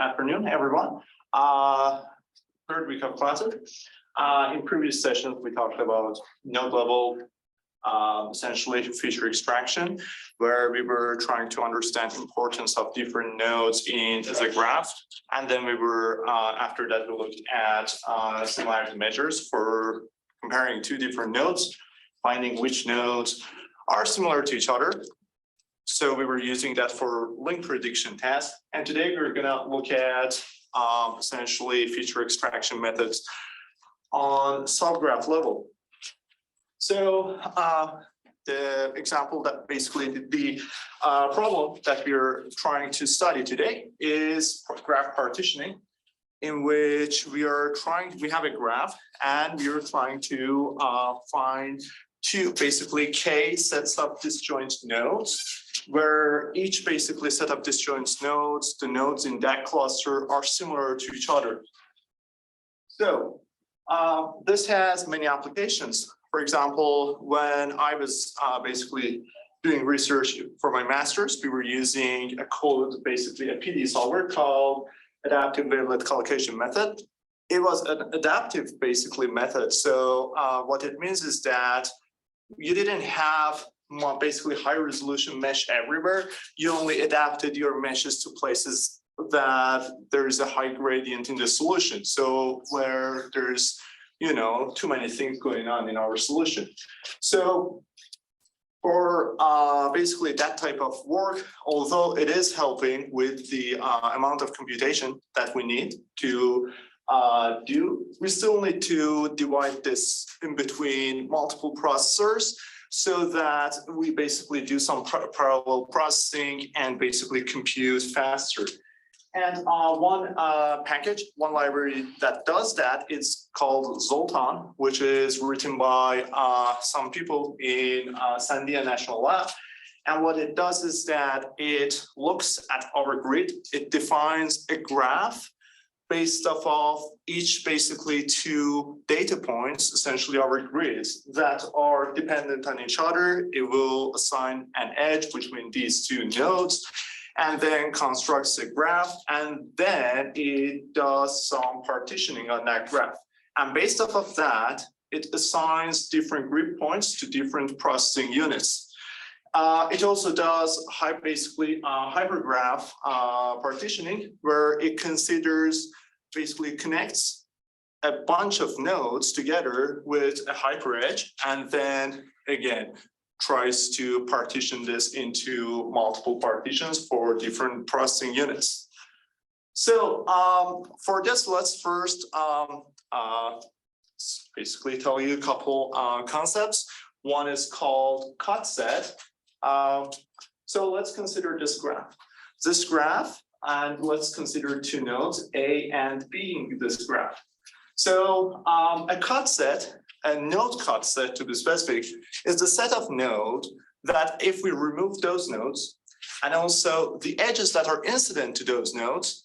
afternoon, everyone. Third week of classes. In previous sessions, we talked about node level, essentially feature extraction, where we were trying to understand importance of different nodes as a graph. And then we were, after that, we looked at similarity measures for comparing two different nodes, finding which nodes are similar to each other. So we were using that for link prediction tasks. And today we're gonna look at essentially feature extraction methods on subgraph level. So the example that basically the problem that we're trying to study today is graph partitioning, in which we have a graph and we are trying to find two basically k sets of disjoint nodes, where each basically set of disjoint nodes, the nodes in that cluster are similar to each other. So this has many applications. For example, when I was basically doing research for my master's, we were using a code, basically a PD solver called adaptive wavelet collocation method. It was an adaptive basically method. So what it means is that you didn't have basically high resolution mesh everywhere. You only adapted your meshes to places that there is a high gradient in the solution. So where there's, too many things going on in our solution. So for basically that type of work, although it is helping with the amount of computation that we need to do, we still need to divide this in between multiple processors so that we basically do some parallel processing and basically compute faster. And one library that does that is called Zoltan, which is written by some people in Sandia National Lab. And what it does is that it looks at our grid. It defines a graph based off of each basically two data points, essentially our grids, that are dependent on each other. It will assign an edge between these two nodes and then constructs a graph, and then it does some partitioning on that graph. And based off of that, it assigns different grid points to different processing units. It also does hypergraph partitioning, where it connects a bunch of nodes together with a hyperedge, and then again tries to partition this into multiple partitions for different processing units. So for this, let's first basically tell you a couple concepts. One is called cut set. So let's consider this graph. And let's consider two nodes, A and B, in this graph. So a node cut set, to be specific, is the set of nodes that if we remove those nodes, and also the edges that are incident to those nodes,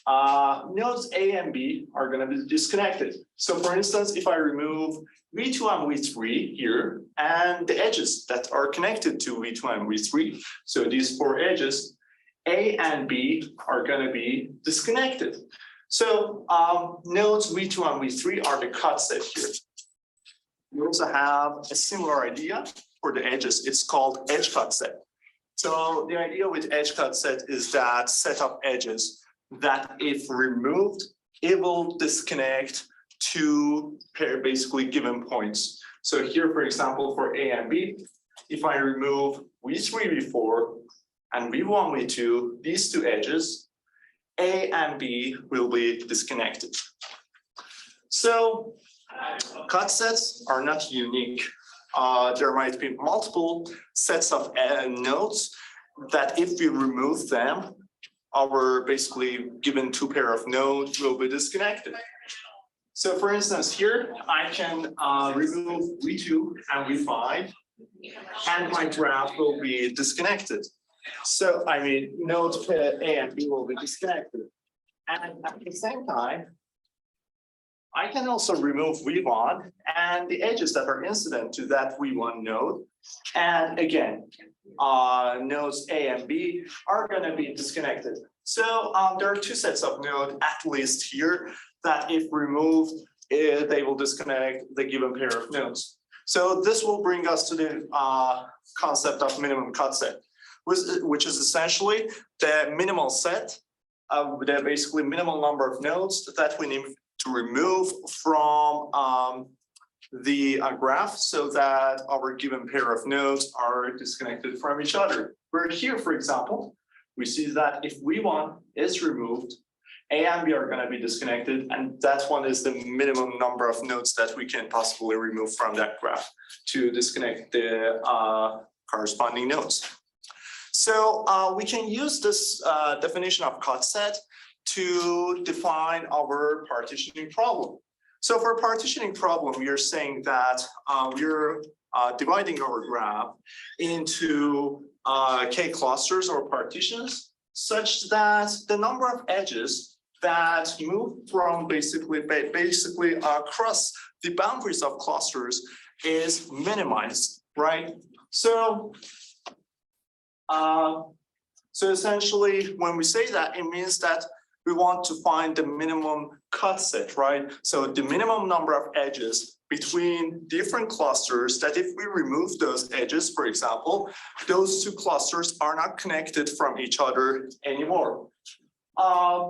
nodes A and B are going to be disconnected. So for instance, if I remove V2 and V3 here, and the edges that are connected to V2 and V3, so these four edges, A and B are going to be disconnected. So nodes V2 and V3 are the cut set here. We also have a similar idea for the edges. It's called edge cut set. So the idea with edge cut set is that set of edges that if removed, it will disconnect two basically given points. So here, for example, for A and B, if I remove V3, V4, and V1, V2, these two edges, A and B will be disconnected. So cut sets are not unique. There might be multiple sets of nodes that if we remove them, our basically given two pair of nodes will be disconnected. So for instance, here I can remove V2 and V5, and my graph will be disconnected. So nodes A and B will be disconnected. And at the same time, I can also remove V1 and the edges that are incident to that V1 node. And again, nodes A and B are going to be disconnected. So there are two sets of nodes at least here that if removed, they will disconnect the given pair of nodes. So this will bring us to the concept of minimum cut set, which is essentially the minimal set of the basically minimal number of nodes that we need to remove from the graph so that our given pair of nodes are disconnected from each other. Where here, for example, we see that if V1 is removed, A and B are going to be disconnected, and that one is the minimum number of nodes that we can possibly remove from that graph to disconnect the corresponding nodes. So we can use this definition of cut set to define our partitioning problem. So for a partitioning problem, we are saying that we're dividing our graph into k clusters or partitions, such that the number of edges that move from basically across the boundaries of clusters is minimized, right? So essentially, when we say that, it means that we want to find the minimum cut set, right? So the minimum number of edges between different clusters that if we remove those edges, for example, those two clusters are not connected from each other anymore.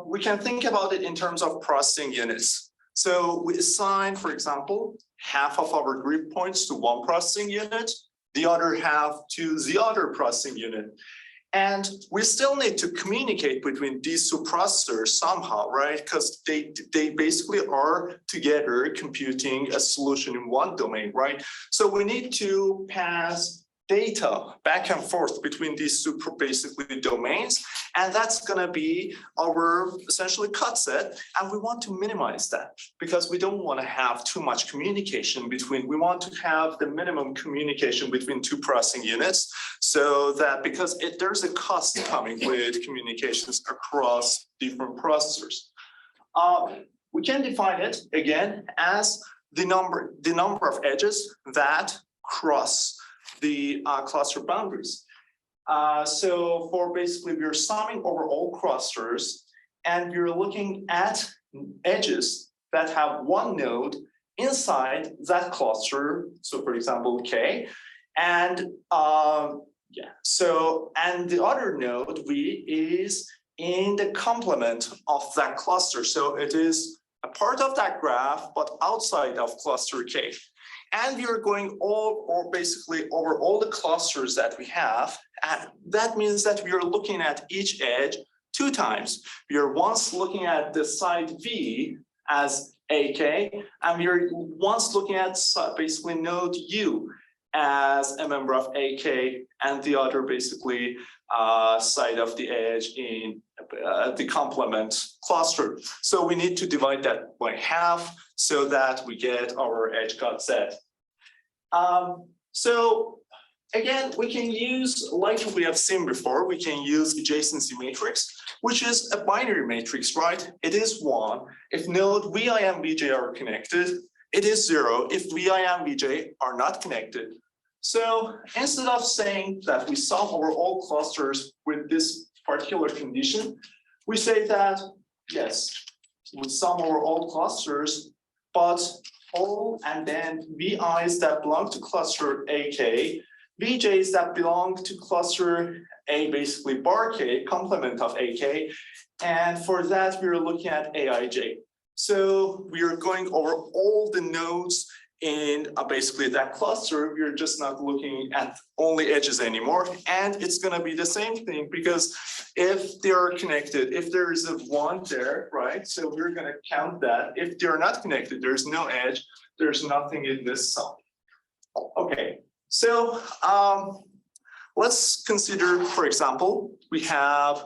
We can think about it in terms of processing units. So we assign, for example, half of our grid points to one processing unit, the other half to the other processing unit. And we still need to communicate between these two processors somehow, right? Because they basically are together computing a solution in one domain, right? So we need to pass data back and forth between these two basically domains. And that's going to be our essentially cut set. And we want to minimize that because we don't want to have too much communication between, we want to have the minimum communication between two processing units so that because there's a cost coming with communications across different processors. We can define it again as the number of edges that cross the cluster boundaries. So for basically, we're summing over all clusters and we're looking at edges that have one node inside that cluster. So for example, K, and and the other node V is in the complement of that cluster. So it is a part of that graph, but outside of cluster K. And we are going basically over all the clusters that we have. And that means that we are looking at each edge two times. We are once looking at the side V as AK, and we are once looking at basically node U as a member of AK, and the other basically side of the edge in the complement cluster. So we need to divide that by half so that we get our edge cut set. So again, we can use, like we have seen before, we can use adjacency matrix, which is a binary matrix, right? It is 1 if node Vi and Vj are connected. It is 0 if Vi and Vj are not connected. So instead of saying that we sum over all clusters with this particular condition, we say that, yes, we sum over all clusters, but all and then VIs that belong to cluster AK, VJs that belong to cluster A, basically bar K, complement of AK, and for that, we are looking at AIJ. So we are going over all the nodes in basically that cluster. We're just not looking at only edges anymore. And it's going to be the same thing because if they are connected, if there is a 1 there, right? So we're going to count that. If they're not connected, there's no edge, there's nothing in this sum. Okay, so let's consider, for example, we have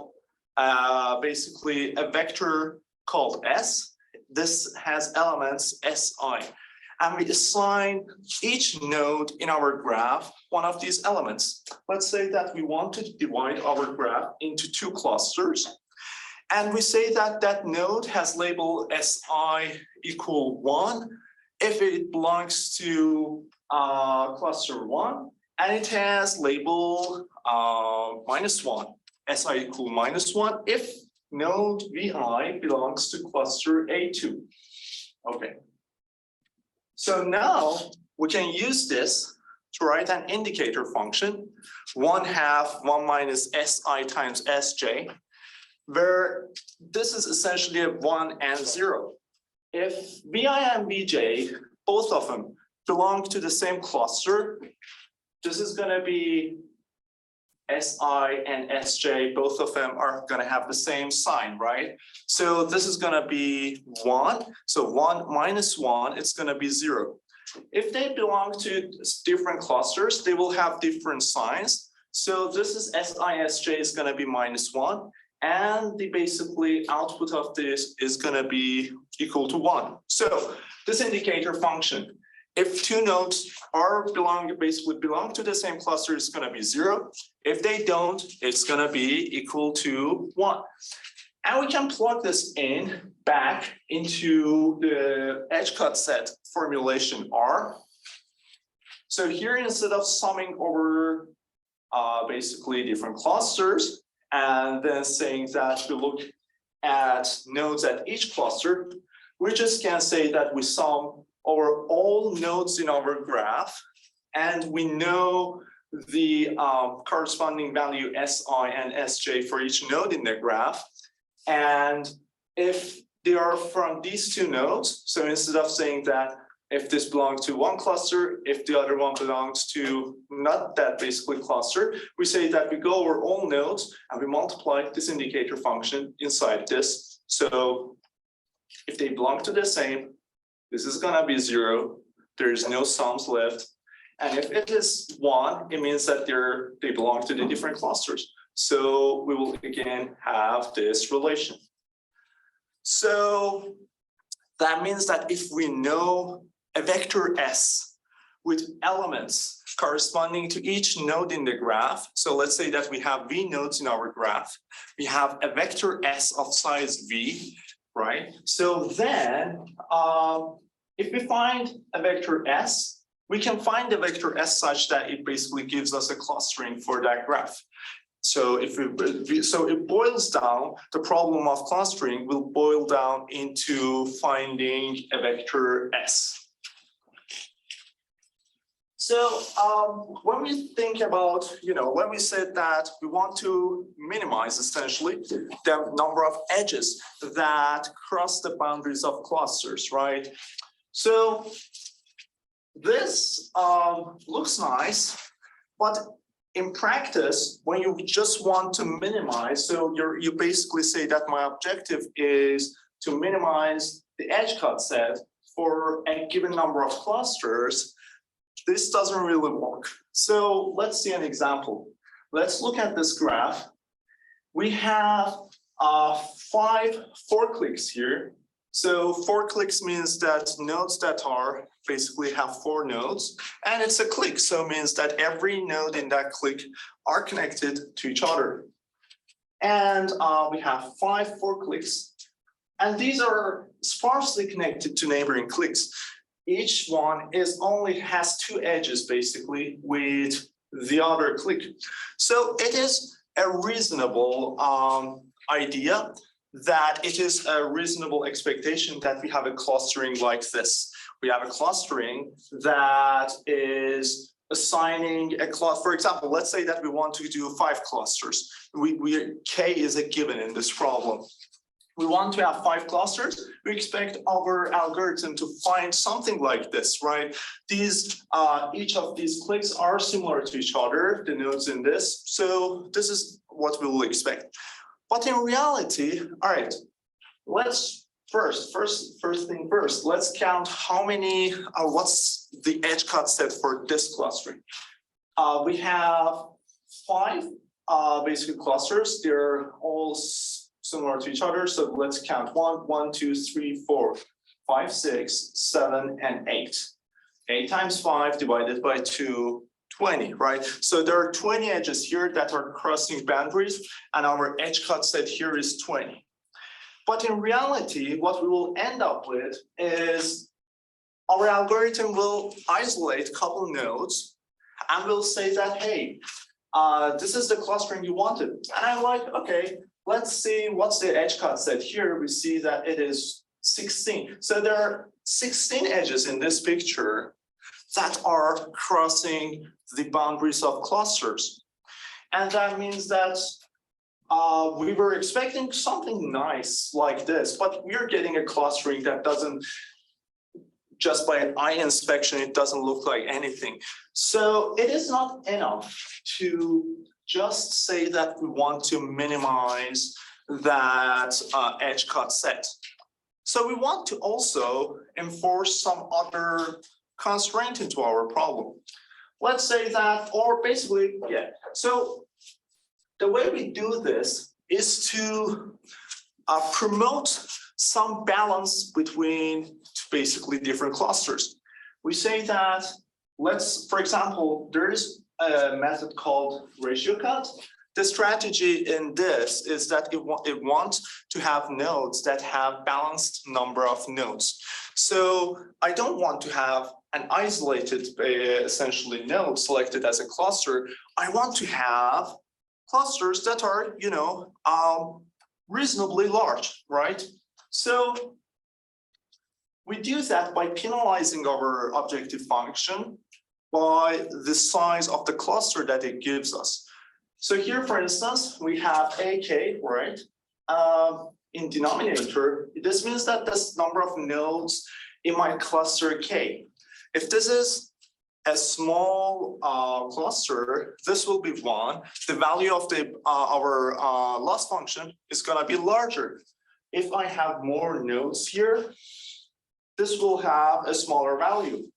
basically a vector called S. This has elements Si. And we assign each node in our graph one of these elements. Let's say that we want to divide our graph into 2 clusters. And we say that that node has label Si equal 1 if it belongs to cluster 1, and it has label -1, Si equal -1 if node VI belongs to cluster A2. Okay. So now we can use this to write an indicator function, 1/2 1 minus Si times Sj, where this is essentially a 1 and 0. If Vi and Vj, both of them belong to the same cluster, this is going to be Si and Sj, both of them are going to have the same sign, right? So this is going to be 1. So 1 minus 1, it's going to be 0. If they belong to different clusters, they will have different signs. So this is Sij is going to be -1. And the basically output of this is going to be equal to 1. So this indicator function, if two nodes basically belong to the same cluster, it's going to be 0. If they don't, it's going to be equal to 1. And we can plug this in back into the edge cut set formulation R. So here, instead of summing over basically different clusters and then saying that we look at nodes at each cluster, we just can say that we sum over all nodes in our graph, and we know the corresponding value Si and Sj for each node in the graph. And if they are from these two nodes, so instead of saying that if this belongs to one cluster, if the other one belongs to not that basically cluster, we say that we go over all nodes and we multiply this indicator function inside this. So if they belong to the same, this is going to be 0. There is no sums left. And if it is 1, it means that they belong to the different clusters. So we will again have this relation. So that means that if we know a vector S with elements corresponding to each node in the graph, so let's say that we have V nodes in our graph, we have a vector S of size V, right? So then if we find a vector S, we can find a vector S such that it basically gives us a clustering for that graph. So it boils down, the problem of clustering will boil down into finding a vector S. So when we think about, when we said that we want to minimize essentially the number of edges that cross the boundaries of clusters, right? So this looks nice, but in practice, when you just want to minimize, so you basically say that my objective is to minimize the edge cut set for a given number of clusters, this doesn't really work. So let's see an example. Let's look at this graph. We have 4 clicks here. So 4 clicks means that nodes that basically have 4 nodes, and it's a click, so it means that every node in that click are connected to each other. And we have 4 clicks, and these are sparsely connected to neighboring clicks. Each one has 2 edges basically with the other click. So it is a reasonable idea that it is a reasonable expectation that we have a clustering like this. We have a clustering that is assigning a cluster. For example, let's say that we want to do 5 clusters. K is a given in this problem. We want to have 5 clusters. We expect our algorithm to find something like this, right? Each of these clicks are similar to each other, the nodes in this. So this is what we will expect. But in reality, all right, let's first thing first, let's count how many, what's the edge cut set for this clustering. We have 5 basic clusters. They're all similar to each other. So let's count 1, 1, 2, 3, 4, 5, 6, 7, and 8. 8 times 5 divided by 2, 20, right? So there are 20 edges here that are crossing boundaries, and our edge cut set here is 20. But in reality, what we will end up with is our algorithm will isolate a couple nodes and will say that, hey, this is the clustering you wanted. And I'm like, okay, let's see what's the edge cut set here. We see that it is 16. So there are 16 edges in this picture that are crossing the boundaries of clusters. And that means that we were expecting something nice like this, but we're getting a clustering that doesn't, just by eye inspection, it doesn't look like anything. So it is not enough to just say that we want to minimize that edge cut set. So we want to also enforce some other constraint into our problem. Let's say that, or basically, yeah. So the way we do this is to promote some balance between basically different clusters. We say that, for example, there is a method called ratio cut. The strategy in this is that it wants to have nodes that have balanced number of nodes. So I don't want to have an isolated, essentially, node selected as a cluster. I want to have clusters that are, reasonably large, right? So we do that by penalizing our objective function by the size of the cluster that it gives us. So here, for instance, we have AK, right? In denominator, this means that this number of nodes in my cluster K. If this is a small cluster, this will be 1. The value of our loss function is going to be larger. If I have more nodes here, this will have a smaller value.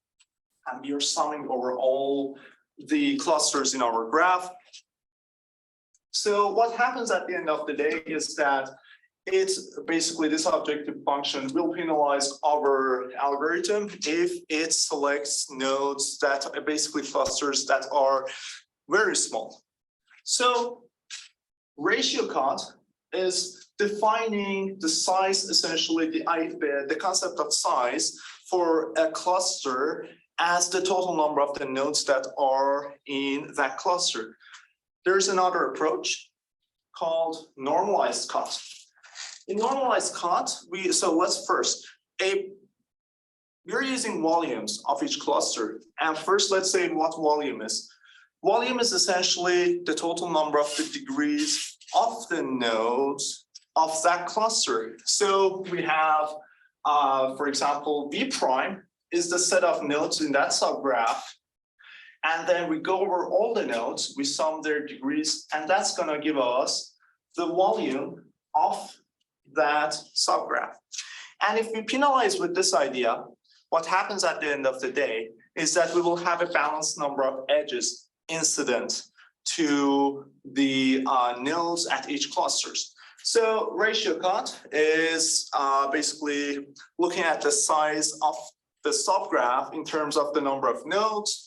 And we are summing over all the clusters in our graph. So what happens at the end of the day is that it's basically this objective function will penalize our algorithm if it selects nodes that are basically clusters that are very small. So ratio cut is defining the size, essentially the concept of size for a cluster as the total number of the nodes that are in that cluster. There's another approach called normalized cut. In normalized cut, we're using volumes of each cluster. And first, let's say what volume is. Volume is essentially the total number of the degrees of the nodes of that cluster. So we have, for example, V prime is the set of nodes in that subgraph. And then we go over all the nodes, we sum their degrees, and that's going to give us the volume of that subgraph. And if we penalize with this idea, what happens at the end of the day is that we will have a balanced number of edges incident to the nodes at each clusters. So ratio cut is basically looking at the size of the subgraph in terms of the number of nodes.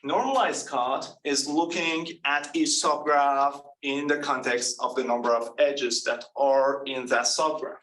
Normalized cut is looking at each subgraph in the context of the number of edges that are in that subgraph.